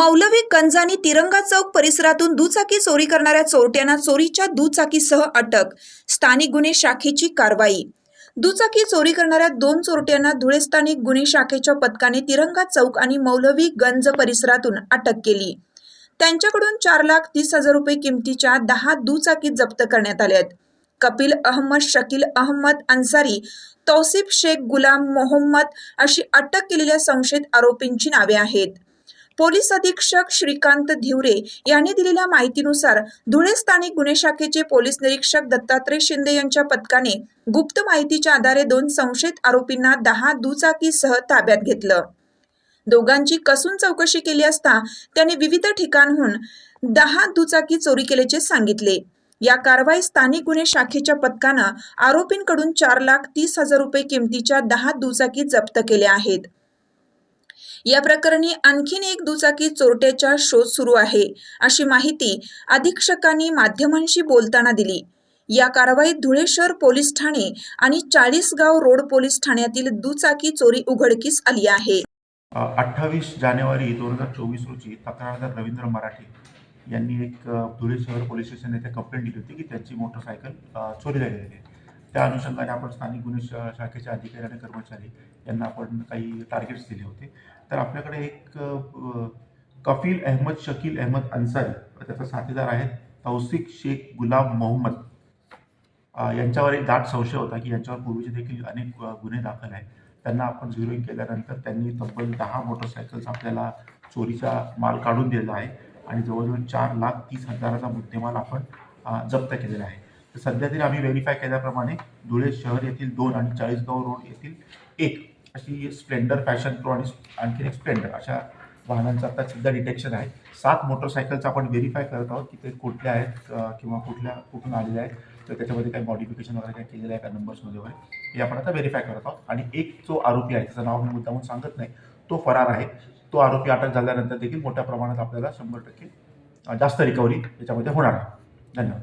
मौलवी गंज आणि तिरंगा चौक परिसरातून दुचाकी चोरी करणाऱ्या चोरट्यांना चोरीच्या दुचाकीसह अटक. स्थानिक गुन्हे शाखेची कारवाई. दुचाकी चोरी करणाऱ्या 2 चोरट्यांना धुळे स्थानिक गुन्हे शाखेच्या पथकाने तिरंगा चौक आणि मौलवी गंज परिसरातून अटक केली. त्यांच्याकडून 4,30,000 रुपये किमतीच्या 10 दुचाकी जप्त करण्यात आल्यात. कपिल अहमद, शकील अहमद अन्सारी, तौसिफ शेख गुलाम मोहम्मद अशी अटक केलेल्या संशयित आरोपींची नावे आहेत. पोलीस अधीक्षक श्रीकांत धिवरे यांनी दिलेल्या माहितीनुसार धुळे स्थानिक गुन्हे शाखेचे पोलीस निरीक्षक दत्तात्रय शिंदे यांच्या पथकाने गुप्त माहितीच्या आधारे 2 संशयित आरोपींना 10 दुचाकीसह ताब्यात घेतलं. दोघांची कसून चौकशी केली असता त्यांनी विविध ठिकाणाहून 10 दुचाकी चोरी केल्याचे सांगितले. या कारवाईत स्थानिक गुन्हे शाखेच्या पथकानं आरोपींकडून 4,30,000 रुपये किमतीच्या 10 दुचाकी जप्त केल्या आहेत. या प्रकरणी आणखीन एक दुचाकी चोरट्याचा शोध सुरू आहे, अशी माहिती अधीक्षकांनी माध्यमांशी बोलताना दिली. या कारवाईत धुळे शहर पोलीस ठाणे आणि 40गाव रोड पोलीस ठाण्यातील दुचाकी चोरी उघडकीस आली आहे. 28 जानेवारी 2024 रोजी तक्रारदार रवींद्र मराठे यांनी एक धुळे शहर पोलीस स्टेशन येथे कंप्लेंट दिली होती की त्यांची मोटरसायकल चोरीला गेलेली आहे. त्या अनुषंगाने आपण स्थानिक गुन्हे शाखेचे अधिकारी आणि कर्मचारी यांना आपण काही टार्गेट्स दिले होते. तर आपल्याकडे एक कफील अहमद, शकील अहमद अन्सारी, त्याचा साथीदार आहे तौसिफ शेख गुलाम मोहम्मद, यांच्यावर एक दाट संशय होता की यांच्यावर पूर्वीचे देखील अनेक गुन्हे दाखल आहेत. त्यांना आपण झिरोइंग केल्यानंतर त्यांनी तब्बल 10 मोटरसायकल्स आपल्याला चोरीचा माल काढून दिलेला आहे आणि जवळजवळ 4,30,000चा मुद्देमाल आपण जप्त केलेला आहे. तर सध्या तरी आम्ही व्हेरीफाय केल्याप्रमाणे धुळे शहर येथील 2 आणि 40गाव रोड येथील 1 अशी स्प्लेंडर, फॅशन प्रो आणि आणखी एक स्प्लेंडर अशा वाहनांचं आता सध्या डिटेक्शन आहे. 7 मोटरसायकल्स आपण व्हेरीफाय करत आहोत की ते कुठल्या आहेत किंवा कुठून आलेल्या आहेत, तर त्याच्यामध्ये काही मॉडिफिकेशन वगैरे काय केलेलं आहे का नंबर्समध्ये वगैरे, हे आपण आता व्हेरीफाय करत आहोत. आणि एक जो आरोपी आहे, त्याचं नाव मी मुद्दामून सांगत नाही, तो फरार आहे. तो आरोपी अटक झाल्यानंतर देखील मोठ्या प्रमाणात आपल्याला 100% जास्त रिकव्हरी याच्यामध्ये होणार आहे. धन्यवाद.